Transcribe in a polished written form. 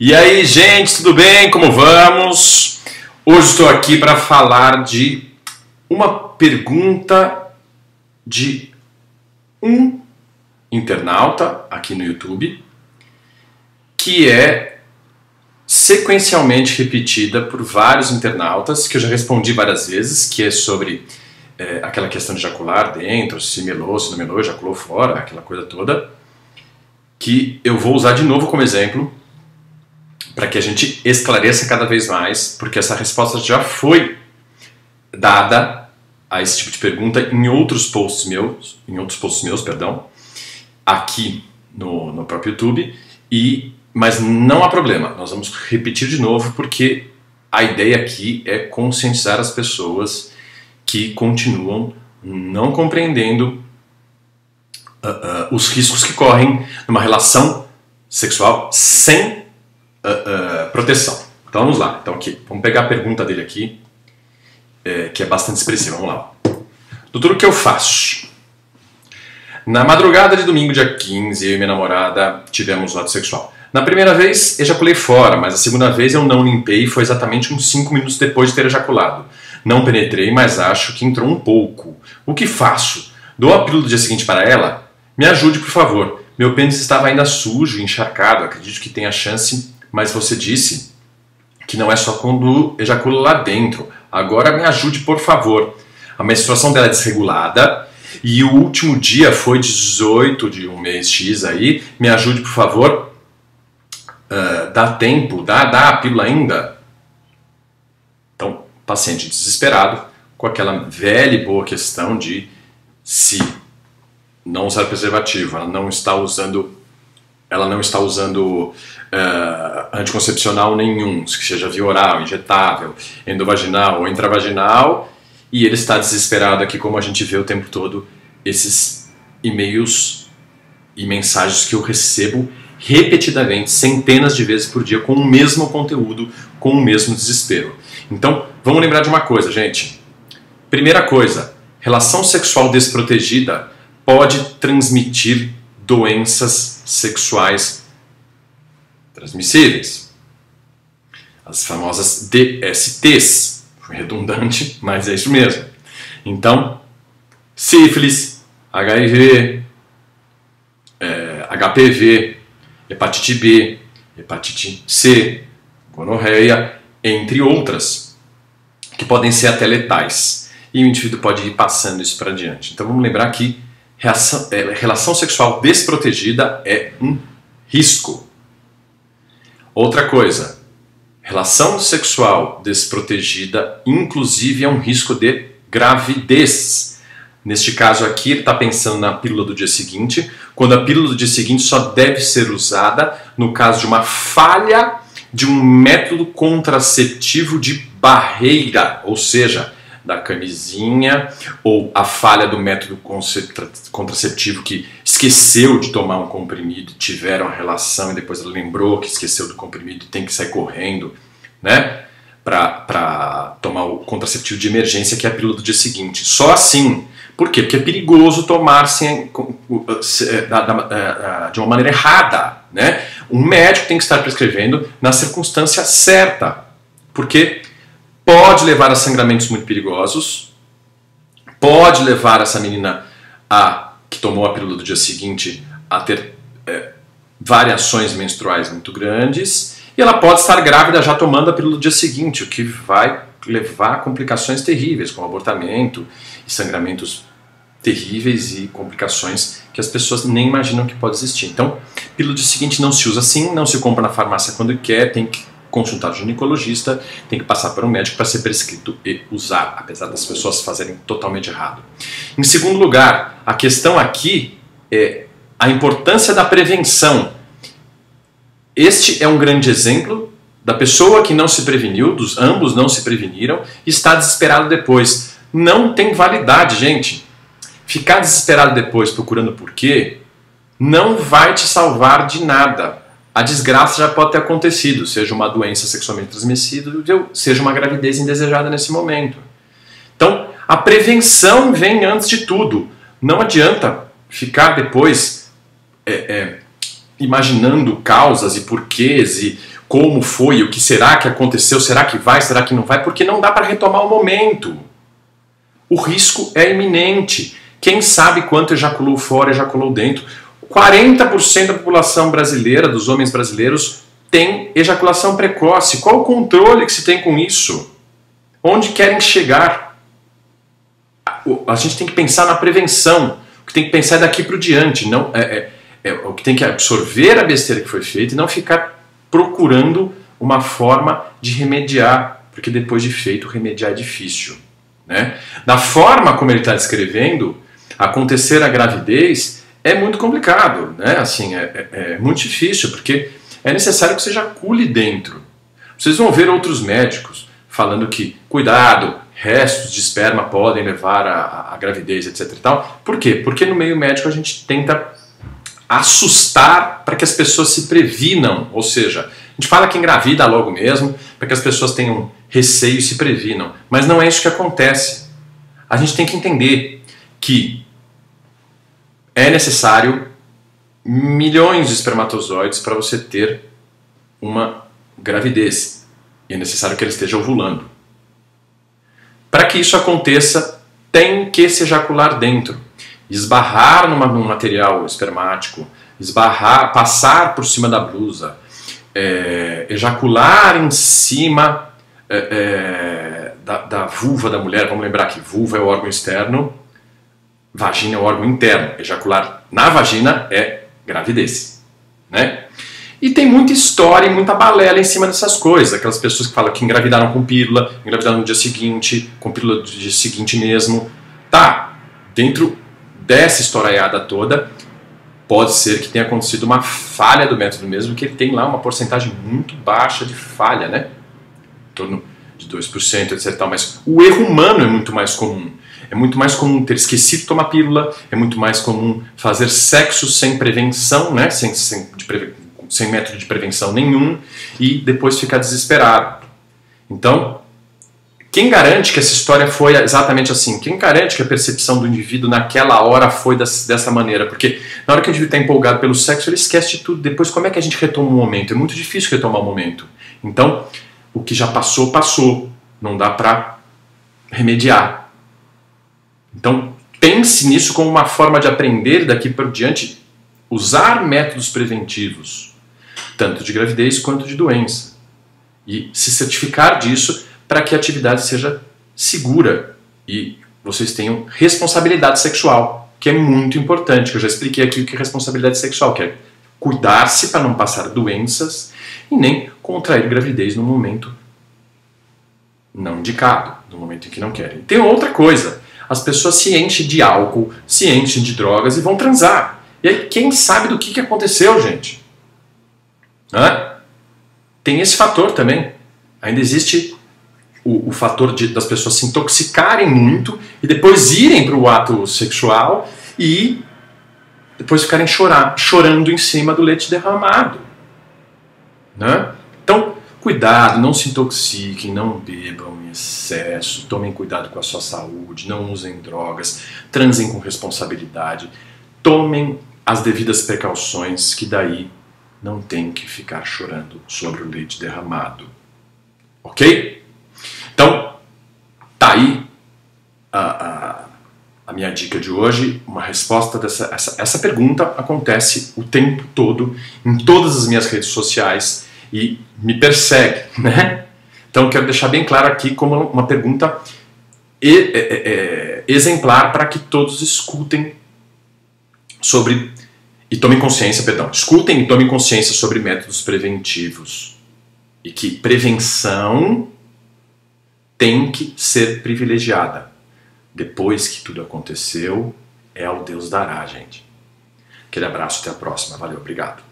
E aí, gente, tudo bem? Como vamos? Hoje estou aqui para falar de uma pergunta de um internauta aqui no YouTube, que é sequencialmente repetida por vários internautas, que eu já respondi várias vezes, que é sobre aquela questão de ejacular dentro, se melou, se não melou, ejaculou fora, aquela coisa toda, que eu vou usar de novo como exemplo, para que a gente esclareça cada vez mais, porque essa resposta já foi dada a esse tipo de pergunta em outros posts meus, aqui no próprio YouTube, mas não há problema, nós vamos repetir de novo, porque a ideia aqui é conscientizar as pessoas que continuam não compreendendo os riscos que correm numa relação sexual sem proteção. Então vamos lá. Então, aqui, vamos pegar a pergunta dele aqui, que é bastante expressiva. Vamos lá. Doutor, o que eu faço? Na madrugada de domingo, dia 15, eu e minha namorada tivemos ato sexual. Na primeira vez, ejaculei fora, mas a segunda vez eu não limpei e foi exatamente uns 5 minutos depois de ter ejaculado. Não penetrei, mas acho que entrou um pouco. O que faço? Dou a pílula do dia seguinte para ela? Me ajude, por favor. Meu pênis estava ainda sujo e encharcado. Acredito que tenha chance, mas você disse que não é só quando ejacula lá dentro. Agora me ajude, por favor. A menstruação dela é desregulada e o último dia foi 18 de um mês X aí. Me ajude, por favor. Dá tempo? Dá a pílula ainda? Então, paciente desesperado com aquela velha e boa questão de se não usar preservativo, ela não está usando anticoncepcional nenhum, que seja via oral, injetável, endovaginal ou intravaginal, e ele está desesperado aqui, como a gente vê o tempo todo, esses e-mails e mensagens que eu recebo repetidamente, centenas de vezes por dia, com o mesmo conteúdo, com o mesmo desespero. Então, vamos lembrar de uma coisa, gente. Primeira coisa, relação sexual desprotegida pode transmitir doenças sexuais transmissíveis. As famosas DSTs. Foi redundante, mas é isso mesmo. Então, sífilis, HIV, HPV, hepatite B, hepatite C, gonorreia, entre outras, que podem ser até letais. E o indivíduo pode ir passando isso para adiante. Então vamos lembrar que relação sexual desprotegida é um risco. Outra coisa, relação sexual desprotegida, inclusive, é um risco de gravidez. Neste caso aqui, ele está pensando na pílula do dia seguinte, quando a pílula do dia seguinte só deve ser usada no caso de uma falha de um método contraceptivo de barreira, ou seja, da camisinha, ou a falha do método contraceptivo que esqueceu de tomar um comprimido, tiveram a relação e depois ela lembrou que esqueceu do comprimido e tem que sair correndo, né, para tomar o contraceptivo de emergência, que é a pílula do dia seguinte. Só assim. Por quê? Porque é perigoso tomar de uma maneira errada, né? Um médico tem que estar prescrevendo na circunstância certa, porque pode levar a sangramentos muito perigosos, pode levar essa menina que tomou a pílula do dia seguinte a ter variações menstruais muito grandes, e ela pode estar grávida já tomando a pílula do dia seguinte, o que vai levar a complicações terríveis, como abortamento e sangramentos terríveis e complicações que as pessoas nem imaginam que pode existir. Então, pílula do dia seguinte não se usa assim, não se compra na farmácia quando quer, tem que consultar o ginecologista, tem que passar por um médico para ser prescrito e usar, apesar das pessoas fazerem totalmente errado. Em segundo lugar, a questão aqui é a importância da prevenção. Este é um grande exemplo da pessoa que não se preveniu, ambos não se preveniram, e está desesperado depois. Não tem validade, gente. Ficar desesperado depois procurando porquê não vai te salvar de nada. A desgraça já pode ter acontecido, seja uma doença sexualmente transmissível, seja uma gravidez indesejada nesse momento. Então, a prevenção vem antes de tudo. Não adianta ficar depois imaginando causas e porquês e como foi, o que será que aconteceu, será que vai, será que não vai, porque não dá para retomar o momento. O risco é iminente. Quem sabe quanto ejaculou fora, ejaculou dentro. 40% da população brasileira, dos homens brasileiros, tem ejaculação precoce. Qual o controle que se tem com isso? Onde querem chegar? A gente tem que pensar na prevenção. O que tem que pensar é daqui para o diante. Não, o que tem que absorver a besteira que foi feita e não ficar procurando uma forma de remediar. Porque depois de feito, remediar é difícil. Né? Da forma como ele está descrevendo, acontecer a gravidez é muito complicado, né? Assim, é muito difícil, porque é necessário que você ejacule dentro. Vocês vão ver outros médicos falando que, cuidado, restos de esperma podem levar à gravidez, etc. e tal. Por quê? Porque no meio médico a gente tenta assustar para que as pessoas se previnam, ou seja, a gente fala que engravida logo mesmo, para que as pessoas tenham receio e se previnam. Mas não é isso que acontece. A gente tem que entender que é necessário milhões de espermatozoides para você ter uma gravidez. E é necessário que ele esteja ovulando. Para que isso aconteça, tem que se ejacular dentro. Esbarrar num material espermático, esbarrar, passar por cima da blusa, ejacular em cima da vulva da mulher. Vamos lembrar que vulva é o órgão externo, vagina é o órgão interno. Ejacular na vagina é gravidez, né? E tem muita história e muita balela em cima dessas coisas. Aquelas pessoas que falam que engravidaram com pílula, engravidaram no dia seguinte, com pílula do dia seguinte mesmo. Tá, dentro dessa historiaiada toda, pode ser que tenha acontecido uma falha do método mesmo, que ele tem lá uma porcentagem muito baixa de falha, né? Em torno de 2%, etc. Mas o erro humano é muito mais comum. É muito mais comum ter esquecido de tomar pílula, é muito mais comum fazer sexo sem prevenção, né? Sem método de prevenção nenhum, e depois ficar desesperado. Então, quem garante que essa história foi exatamente assim? Quem garante que a percepção do indivíduo naquela hora foi dessa maneira? Porque na hora que o indivíduo está empolgado pelo sexo, ele esquece de tudo. Depois, como é que a gente retoma o momento? É muito difícil retomar o momento. Então, o que já passou, passou. Não dá para remediar. Então, pense nisso como uma forma de aprender daqui para diante, usar métodos preventivos, tanto de gravidez quanto de doença, e se certificar disso para que a atividade seja segura e vocês tenham responsabilidade sexual, que é muito importante, que eu já expliquei aqui o que é responsabilidade sexual, que é cuidar-se para não passar doenças e nem contrair gravidez no momento não indicado, no momento em que não querem. Tem outra coisa, as pessoas se enchem de álcool, se enchem de drogas e vão transar. E aí quem sabe do que aconteceu, gente? Tem esse fator também. Ainda existe o fator das pessoas se intoxicarem muito e depois irem para o ato sexual e depois ficarem chorando em cima do leite derramado. Né? Então, cuidado, não se intoxiquem, não bebam em excesso, tomem cuidado com a sua saúde, não usem drogas, transem com responsabilidade, tomem as devidas precauções, que daí não tem que ficar chorando sobre o leite derramado. Ok? Então, tá aí a minha dica de hoje, uma resposta essa pergunta acontece o tempo todo em todas as minhas redes sociais e me persegue, né? Então quero deixar bem claro aqui como uma pergunta exemplar para que todos escutem sobre e tomem consciência, escutem e tomem consciência sobre métodos preventivos e que prevenção tem que ser privilegiada. Depois que tudo aconteceu, é ao Deus dará, gente. Aquele abraço, até a próxima. Valeu, obrigado.